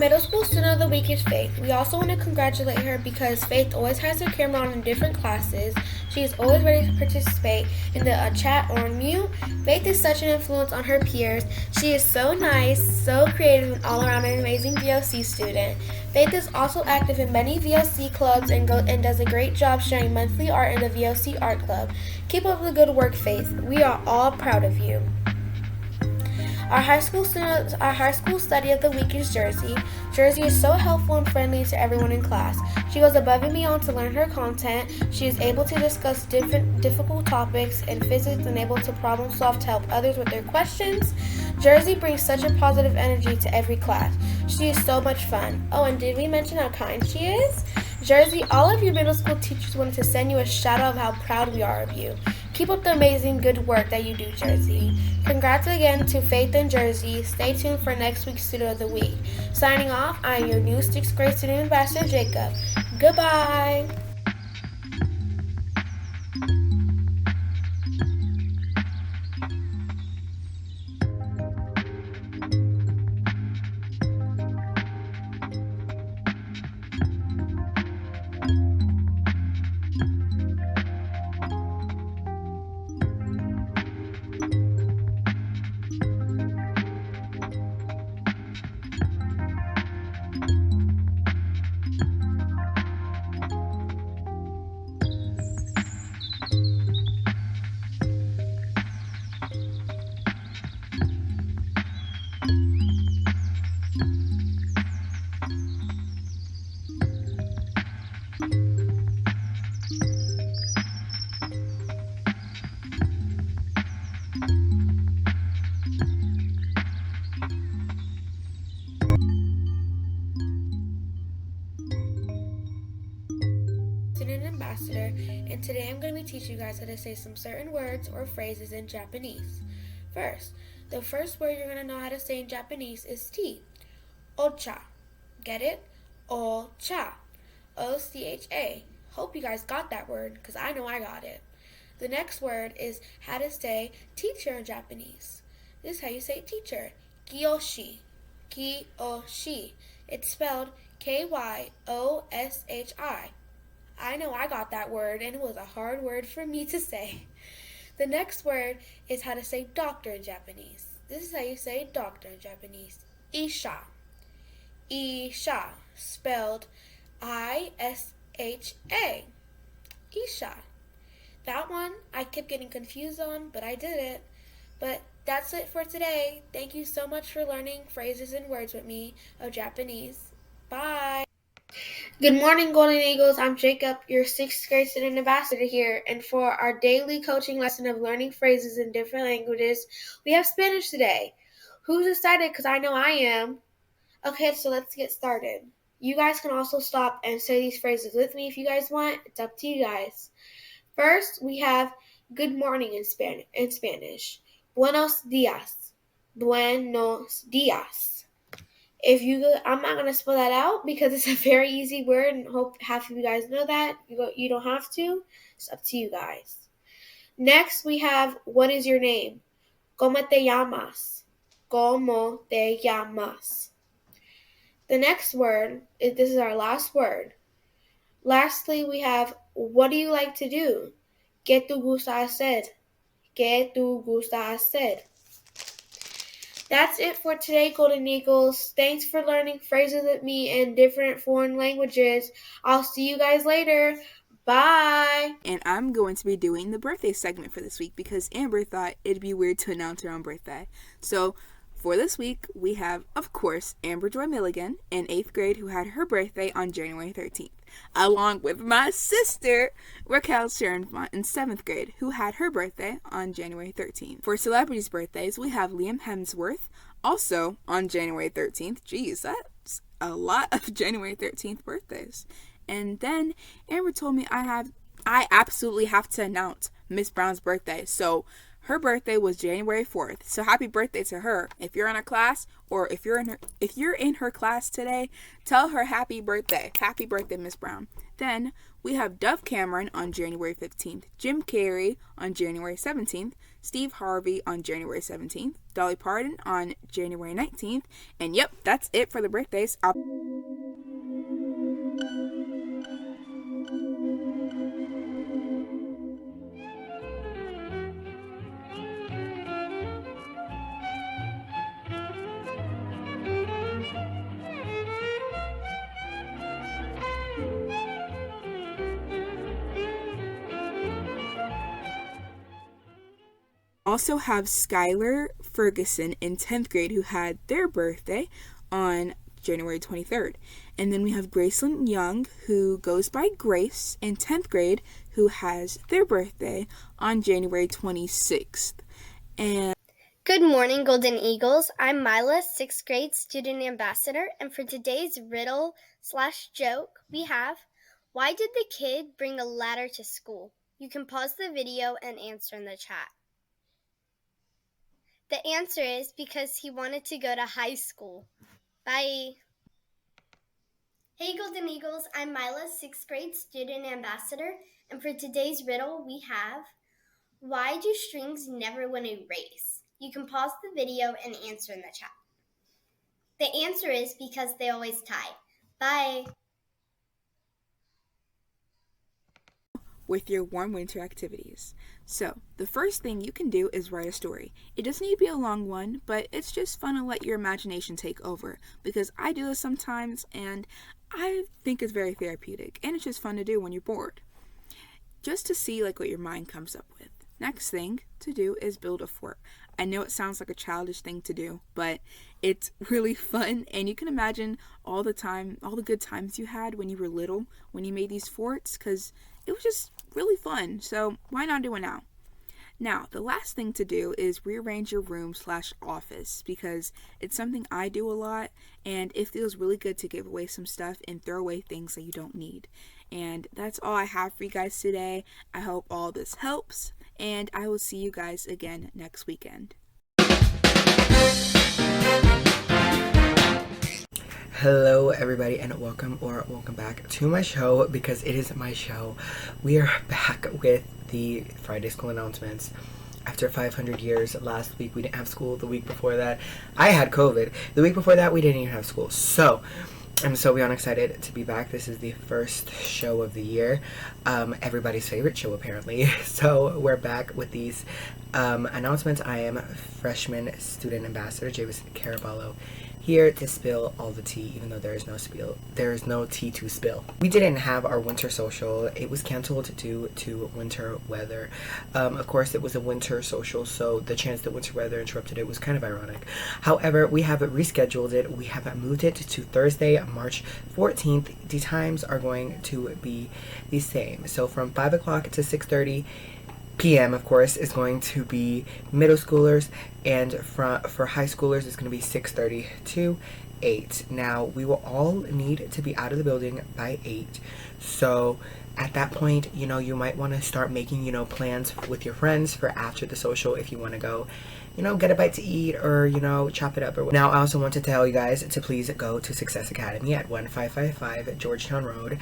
middle school student of the week is Faith. We also want to congratulate her because Faith always has her camera on in different classes. She is always ready to participate in the chat or on mute. Faith is such an influence on her peers. She is so nice, so creative, and all around an amazing VOC student. Faith is also active in many VOC clubs and does a great job sharing monthly art in the VOC Art Club. Keep up the good work, Faith. We are all proud of you. Our high school study of the week is Jersey. Jersey is so helpful and friendly to everyone in class. She goes above and beyond to learn her content. She is able to discuss difficult topics in physics and able to problem solve to help others with their questions. Jersey brings such a positive energy to every class. She is so much fun. Oh, and did we mention how kind she is? Jersey, all of your middle school teachers wanted to send you a shout out of how proud we are of you. Keep up the amazing good work that you do, Jersey. Congrats again to Faith and Jersey. Stay tuned for next week's Student of the Week. Signing off, I am your new 6th grade student ambassador, Jacob. Goodbye. Student ambassador, and today I'm going to be teaching you guys how to say some certain words or phrases in Japanese. First, the first word you're going to know how to say in Japanese is tea. Ocha. Get it? Ocha. O-C-H-A. Hope you guys got that word because I know I got it. The next word is how to say teacher in Japanese. This is how you say teacher. Kiyoshi. Kiyoshi. It's spelled K-Y-O-S-H-I. I know I got that word, and it was a hard word for me to say. The next word is how to say doctor in Japanese. This is how you say doctor in Japanese. Isha. Isha. Spelled I-S-H-A. Isha. That one I kept getting confused on, but I did it. But that's it for today. Thank you so much for learning phrases and words with me of Japanese. Bye. Good morning, Golden Eagles. I'm Jacob, your 6th grade student ambassador here. And for our daily coaching lesson of learning phrases in different languages, we have Spanish today. Who's excited? Because I know I am. Okay, so let's get started. You guys can also stop and say these phrases with me if you guys want. It's up to you guys. First, we have good morning in Spanish. Buenos días. Buenos días. I'm not going to spell that out because it's a very easy word and hope half of you guys know that. You don't have to. It's up to you guys. Next, we have what is your name? ¿Cómo te llamas? ¿Cómo te llamas? The next word, this is our last word. Lastly, we have what do you like to do? ¿Qué te gusta hacer? ¿Qué te gusta hacer? That's it for today, Golden Eagles. Thanks for learning phrases with me in different foreign languages. I'll see you guys later. Bye. And I'm going to be doing the birthday segment for this week because Amber thought it'd be weird to announce her own birthday. So for this week, we have, of course, Amber Joy Milligan in 8th grade who had her birthday on January 13th, along with my sister, Raquel Sharon Font, in 7th grade who had her birthday on January 13th. For celebrities' birthdays, we have Liam Hemsworth, also on January 13th. Geez, that's a lot of January 13th birthdays. And then Amber told me I absolutely have to announce Miss Brown's birthday. So her birthday was January 4th. So happy birthday to her. If you're in her class or if you're in her class today, tell her happy birthday. Happy birthday, Miss Brown. Then we have Dove Cameron on January 15th, Jim Carrey on January 17th, Steve Harvey on January 17th, Dolly Parton on January 19th, and yep, that's it for the birthdays. Also have Skylar Ferguson in 10th grade who had their birthday on January 23rd. And then we have Gracelyn Young, who goes by Grace, in 10th grade, who has their birthday on January 26th. And good morning, Golden Eagles. I'm Mila, 6th grade student ambassador, and for today's riddle/joke, we have, why did the kid bring a ladder to school? You can pause the video and answer in the chat. The answer is because he wanted to go to high school. Bye. Hey, Golden Eagles. I'm Mila, 6th grade student ambassador, and for today's riddle, we have, why do strings never win a race? You can pause the video and answer in the chat. The answer is because they always tie. Bye. with your warm winter activities. So, the first thing you can do is write a story. It doesn't need to be a long one, but it's just fun to let your imagination take over, because I do this sometimes and I think it's very therapeutic, and it's just fun to do when you're bored. Just to see what your mind comes up with. Next thing to do is build a fort. I know it sounds like a childish thing to do, but it's really fun, and you can imagine all the good times you had when you were little, when you made these forts, because it was just really fun. So why not do it now? Now, the last thing to do is rearrange your room/office, because it's something I do a lot, and it feels really good to give away some stuff and throw away things that you don't need. And that's all I have for you guys today. I hope all this helps, and I will see you guys again next weekend. Hello everybody, and welcome back to my show, because it is my show. We are back with the Friday school announcements. After 500 years, last week we didn't have school. The week before that, I had COVID. The week before that, we didn't even have school. So, I'm so beyond excited to be back. This is the first show of the year. Everybody's favorite show, apparently. So, we're back with these announcements. I am freshman student ambassador, Javis Caraballo, here to spill all the tea, even though there is no tea to spill. We didn't have our winter social. It was canceled due to winter weather. Of course, it was a winter social, so the chance that winter weather interrupted it was kind of ironic. However, we have rescheduled it. We have moved it to Thursday, March 14th. The times are going to be the same. So from 5 o'clock to 6:30 p.m. of course is going to be middle schoolers, and for high schoolers it's going to be 6:30 to 8. Now, we will all need to be out of the building by 8. So at that point, you might want to start making, plans with your friends for after the social, if you want to go, get a bite to eat, or, chop it up. Now, I also want to tell you guys to please go to Success Academy at 1555 Georgetown Road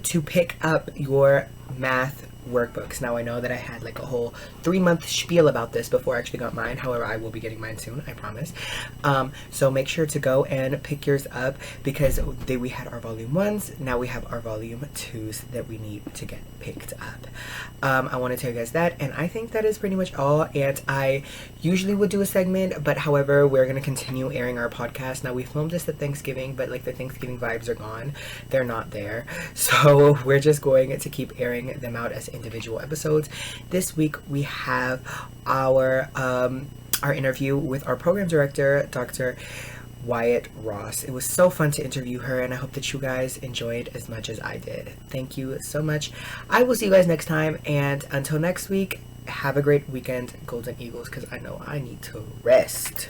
to pick up your math workbooks. Now, I know that I had a whole 3-month spiel about this before I actually got mine. However, I will be getting mine soon, I promise. So make sure to go and pick yours up, because we had our volume 1s. Now we have our volume 2s that we need to get picked up. I want to tell you guys that, and I think that is pretty much all. And I usually would do a segment, but however, we're going to continue airing our podcast. Now, we filmed this at Thanksgiving, but the Thanksgiving vibes are gone. They're not there. So we're just going to keep airing them out as individual episodes. This week we have our interview with our program director, Dr. Wyatt Ross. It was so fun to interview her, and I hope that you guys enjoyed as much as I did. Thank you so much. I will see you guys next time, and until next week, have a great weekend, Golden Eagles, because I know I need to rest.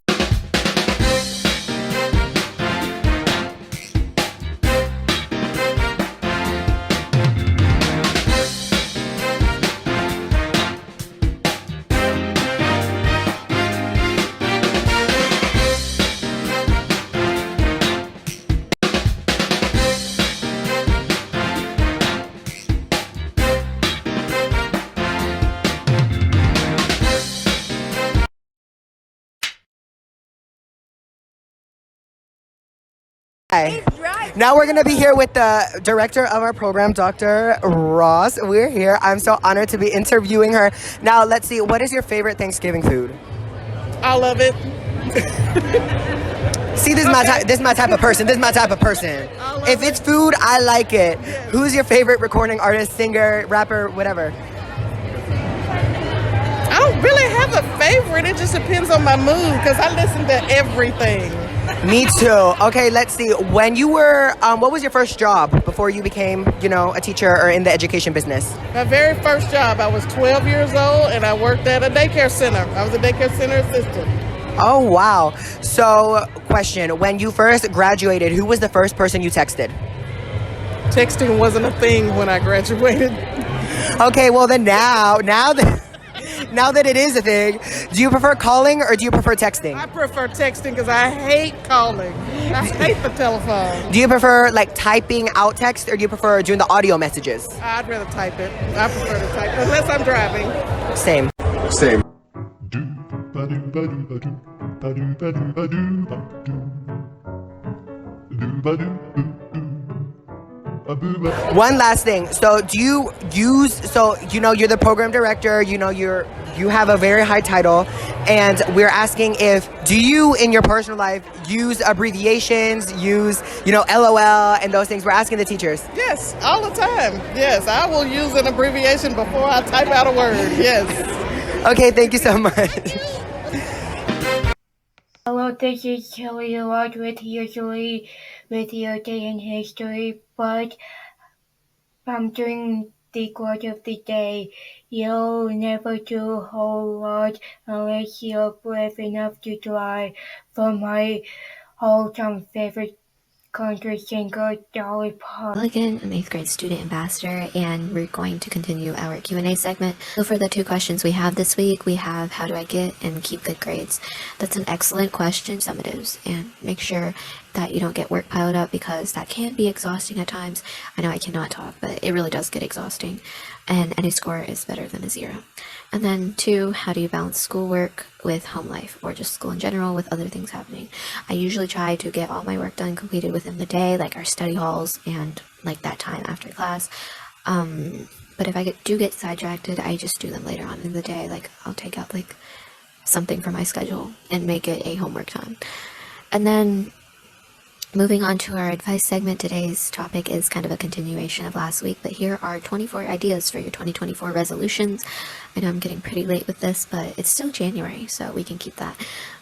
Hi. Now we're going to be here with the director of our program, Dr. Ross. We're here. I'm so honored to be interviewing her. Now, let's see. What is your favorite Thanksgiving food? I love it. See, this is my type. This is my type of person. This is my type of person. If it's food, I like it. Who's your favorite recording artist, singer, rapper, whatever? I don't really have a favorite. It just depends on my mood because I listen to everything. Me too. Okay, let's see. When you were, what was your first job before you became, a teacher or in the education business? My very first job, I was 12 years old and I worked at a daycare center. I was a daycare center assistant. Oh, wow. So, question. When you first graduated, who was the first person you texted? Texting wasn't a thing when I graduated. Okay, well then now that it is a thing, do you prefer calling or do you prefer texting? I prefer texting because I hate calling. I hate the telephone. Do you prefer like typing out text or do you prefer doing the audio messages? I'd rather type it. I prefer to type unless I'm driving. Same. One last thing. So do you use, you're the program director, you have a very high title, and we're asking do you in your personal life use abbreviations, use, LOL and those things? We're asking the teachers. Yes, all the time. Yes, I will use an abbreviation before I type out a word. Yes. Okay, thank you so much. Hello, this is Kelly Award with usually with your day in history, but I'm doing the quote of the day. You'll never do a whole lot unless you're brave enough to try. From my all-time favorite country singer, Dolly Parton. Milligan, an 8th grade student ambassador, and we're going to continue our Q&A segment. So for the 2 questions we have this week, we have how do I get and keep good grades? That's an excellent question, summatives, and make sure that you don't get work piled up because that can be exhausting at times. I know I cannot talk, but it really does get exhausting, and any score is better than a 0. And then 2, how do you balance schoolwork with home life or just school in general with other things happening? I usually try to get all my work done completed within the day, like our study halls and like that time after class. But if I do get sidetracked, I just do them later on in the day. Like I'll take out like something from my schedule and make it a homework time. And then moving on to our advice segment, today's topic is kind of a continuation of last week, but here are 24 ideas for your 2024 resolutions. I know I'm getting pretty late with this, but it's still January, so we can keep that.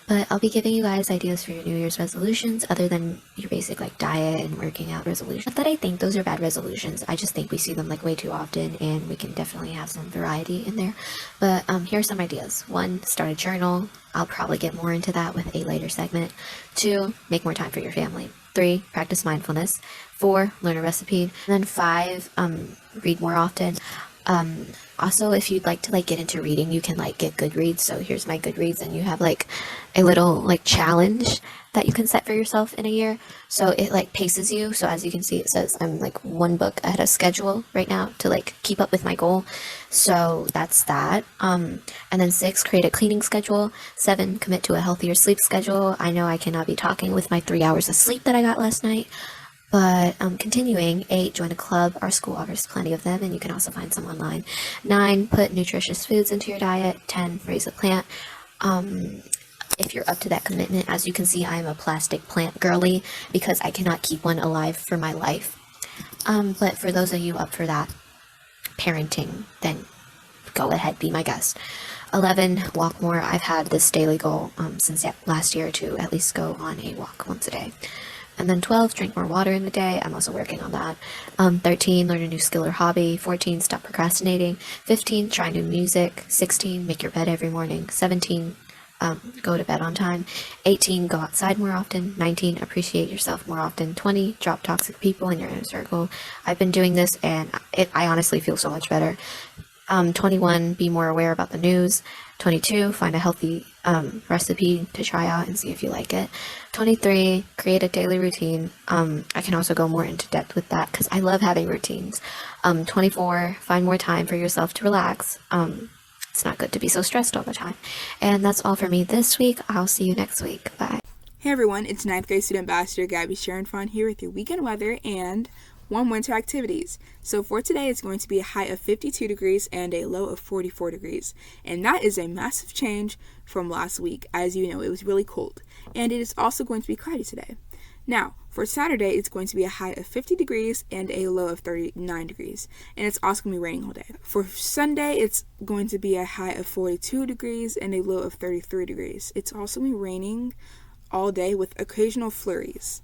But I'll be giving you guys ideas for your New Year's resolutions other than your basic like diet and working out resolutions. Not that I think those are bad resolutions, I just think we see them like way too often and we can definitely have some variety in there. But here are some ideas. 1, start a journal. I'll probably get more into that with a later segment. 2, make more time for your family. 3, practice mindfulness. 4, learn a recipe. And then 5, read more often. Also, if you'd like to like get into reading, you can like get Goodreads. So here's my Goodreads, and you have like a little like challenge that you can set for yourself in a year. So it like paces you. So as you can see, it says I'm like 1 book ahead of schedule right now to like keep up with my goal. So that's that. And then 6, create a cleaning schedule. 7, commit to a healthier sleep schedule. I know I cannot be talking with my 3 hours of sleep that I got last night. But continuing, 8, join a club. Our school offers plenty of them, and you can also find some online. 9, put nutritious foods into your diet. 10, raise a plant. If you're up to that commitment, as you can see, I am a plastic plant girly because I cannot keep one alive for my life. But for those of you up for that parenting, then go ahead, be my guest. 11, walk more. I've had this daily goal since last year to at least go on a walk once a day. And then 12, drink more water in the day. I'm also working on that. 13, learn a new skill or hobby. 14, stop procrastinating. 15, try new music. 16, make your bed every morning. 17, go to bed on time. 18, go outside more often. 19, appreciate yourself more often. 20, drop toxic people in your inner circle. I've been doing this and I honestly feel so much better. 21, be more aware about the news. 22, find a healthy recipe to try out and see if you like it. 23, create a daily routine. I can also go more into depth with that because I love having routines. 24, find more time for yourself to relax. It's not good to be so stressed all the time. And that's all for me this week. I'll see you next week. Bye. Hey everyone, it's 9th grade student ambassador Gabby Sharon-Fawn here with your weekend weather and warm winter activities. So for today, it's going to be a high of 52 degrees and a low of 44 degrees. And that is a massive change from last week. As you know, it was really cold. And it is also going to be cloudy today. Now, for Saturday, it's going to be a high of 50 degrees and a low of 39 degrees. And it's also going to be raining all day. For Sunday, it's going to be a high of 42 degrees and a low of 33 degrees. It's also going to be raining all day with occasional flurries.